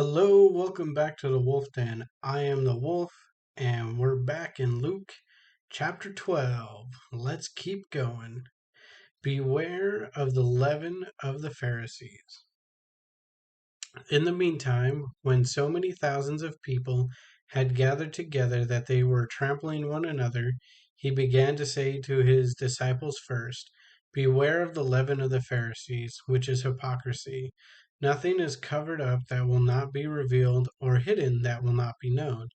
Hello, welcome back to the Wolf Den. I am the Wolf, and we're back in Luke chapter 12. Let's keep going. Beware of the leaven of the Pharisees. In the meantime, when so many thousands of people had gathered together that they were trampling one another, he began to say to his disciples first, Beware of the leaven of the Pharisees, which is hypocrisy. Nothing is covered up that will not be revealed, or hidden that will not be known.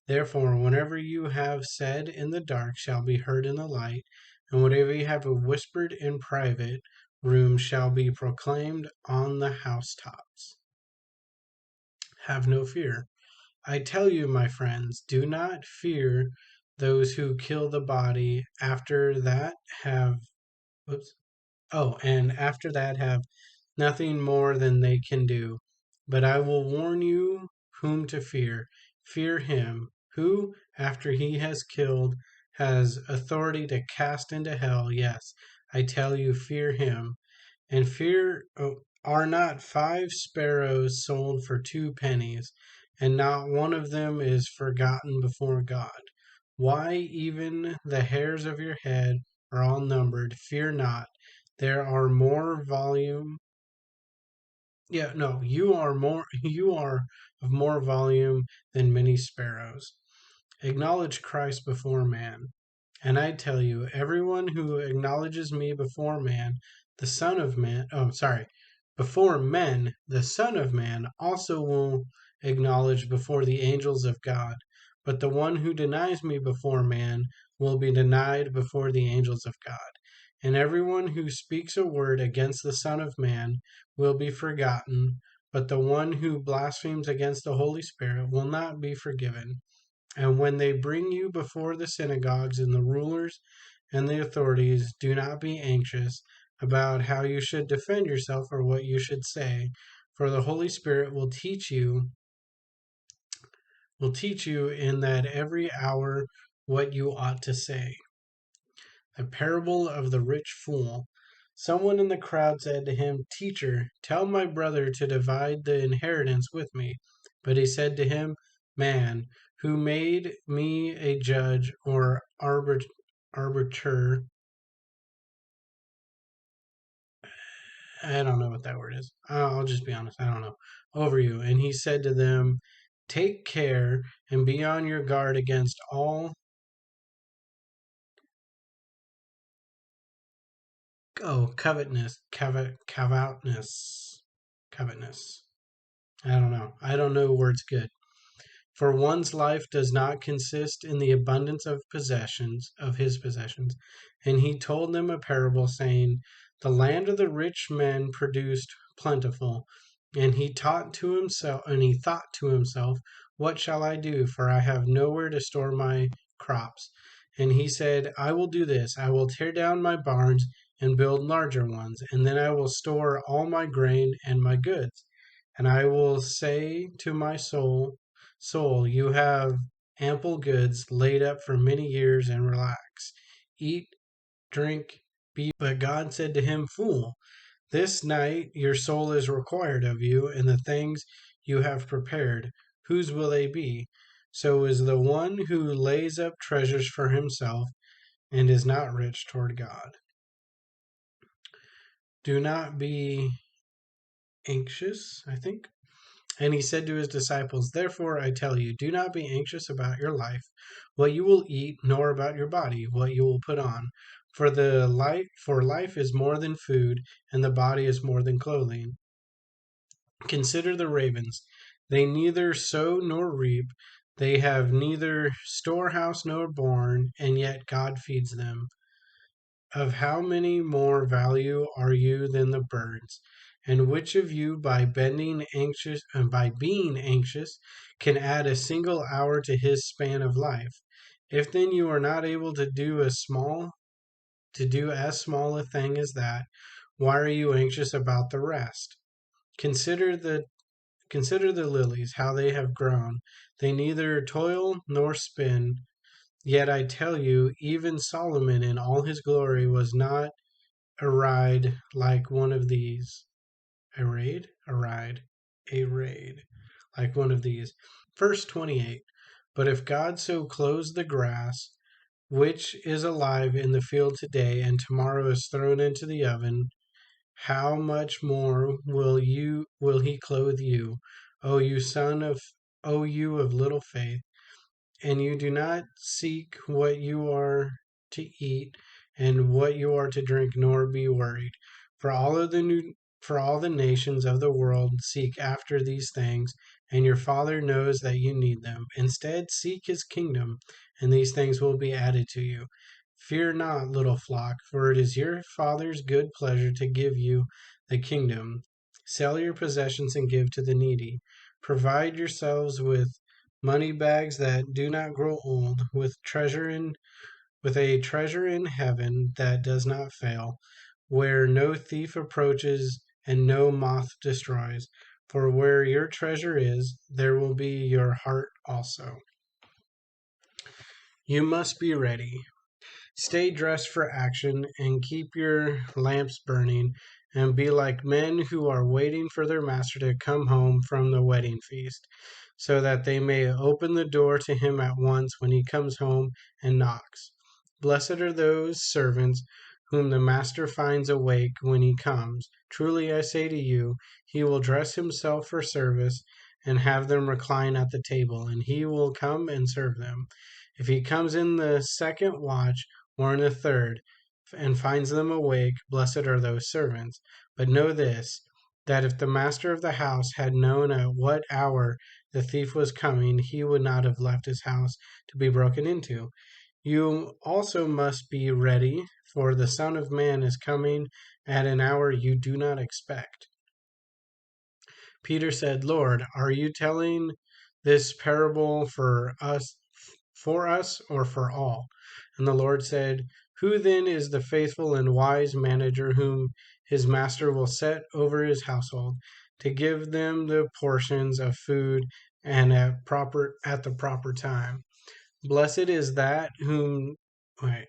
Therefore, whatever you have said in the dark shall be heard in the light, and whatever you have whispered in private rooms shall be proclaimed on the housetops. Have no fear. I tell you, my friends, do not fear those who kill the body after that have oops, and after that have nothing more than they can do. But I will warn you whom to fear. Fear him who, after he has killed, has authority to cast into hell. Yes, I tell you, fear him. And are not 5 sparrows sold for 2 pennies, and not one of them is forgotten before God? Why, even the hairs of your head are all numbered. Fear not. There are more volume. Yeah, no, you are of more volume than many sparrows. Acknowledge Christ before man. And I tell you, everyone who acknowledges me before man, the Son of Man, before men, the Son of Man also will acknowledge before the angels of God. But the one who denies me before man will be denied before the angels of God. And everyone who speaks a word against the Son of Man will be forgotten, but the one who blasphemes against the Holy Spirit will not be forgiven. And when they bring you before the synagogues and the rulers and the authorities, do not be anxious about how you should defend yourself or what you should say, for the Holy Spirit will teach you in that every hour what you ought to say. The parable of the rich fool. Someone in the crowd said to him, Teacher, tell my brother to divide the inheritance with me. But he said to him, Man, who made me a judge or arbiter? I don't know what that word is. I'll just be honest, I don't know. Over you. And he said to them, Take care and be on your guard against all covetousness. I don't know. I don't know words good. For one's life does not consist in the abundance of his possessions. And he told them a parable, saying, The land of the rich men produced plentiful. And he thought to himself, What shall I do? For I have nowhere to store my crops. And he said, I will do this. I will tear down my barns and build larger ones, and then I will store all my grain and my goods. And I will say to my soul, you have ample goods laid up for many years, and relax. Eat, drink, be. But God said to him, Fool, this night your soul is required of you, and the things you have prepared, whose will they be? So is the one who lays up treasures for himself and is not rich toward God. Do not be anxious, I think. And he said to his disciples, Therefore I tell you, do not be anxious about your life, what you will eat, nor about your body, what you will put on. For life is more than food, and the body is more than clothing. Consider the ravens. They neither sow nor reap, they have neither storehouse nor barn, and yet God feeds them. Of how many more value are you than the birds? And which of you, by being anxious, can add a single hour to his span of life? If then you are not able to do as small a thing as that, why are you anxious about the rest? Consider the Consider the lilies, how they have grown. They neither toil nor spin. Yet I tell you, even Solomon in all his glory was not arrayed like one of these. Arrayed? Arrayed. Arrayed. like one of these. Verse 28. But if God so clothes the grass, which is alive in the field today, and tomorrow is thrown into the oven, how much more will he clothe you, O you of little faith? And you do not seek what you are to eat and what you are to drink, nor be worried. For all the nations of the world seek after these things, and your Father knows that you need them. Instead, seek his kingdom, and these things will be added to you. Fear not, little flock, for it is your Father's good pleasure to give you the kingdom. Sell your possessions and give to the needy. Provide yourselves with money bags that do not grow old, with a treasure in heaven that does not fail, where no thief approaches and no moth destroys. For where your treasure is, there will be your heart also. You must be ready. Stay dressed for action and keep your lamps burning, and be like men who are waiting for their master to come home from the wedding feast, so that they may open the door to him at once when he comes home and knocks. Blessed are those servants whom the master finds awake when he comes. Truly I say to you, he will dress himself for service and have them recline at the table, and he will come and serve them. If he comes in the second watch, or in the third, and finds them awake, blessed are those servants. But know this, that if the master of the house had known at what hour the thief was coming, he would not have left his house to be broken into. You also must be ready, for the Son of Man is coming at an hour you do not expect. Peter said, Lord, are you telling this parable for us or for all? And the Lord said, Who then is the faithful and wise manager whom his master will set over his household to give them the portions of food and at the proper time? Blessed is that whom wait,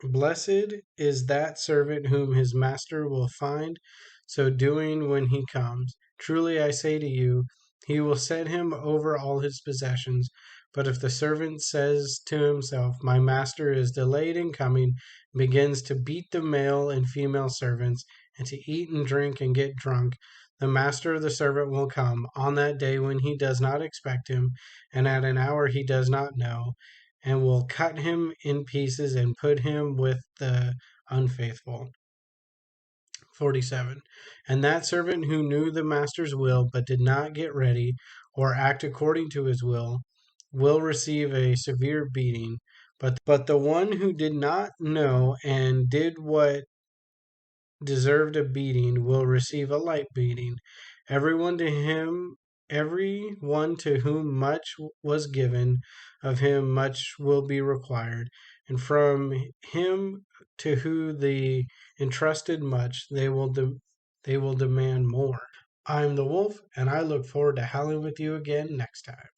Blessed is that servant whom his master will find so doing when he comes. Truly I say to you, he will set him over all his possessions. But if the servant says to himself, My master is delayed in coming, and begins to beat the male and female servants, and to eat and drink and get drunk, the master of the servant will come on that day when he does not expect him, and at an hour he does not know, and will cut him in pieces and put him with the unfaithful. 47. And that servant who knew the master's will but did not get ready or act according to his will receive a severe beating. But the one who did not know and did what deserved a beating will receive a light beating. Everyone to whom much was given, of him much will be required, and from him to whom the entrusted much, they will demand more. I'm the Wolf, and I look forward to howling with you again next time.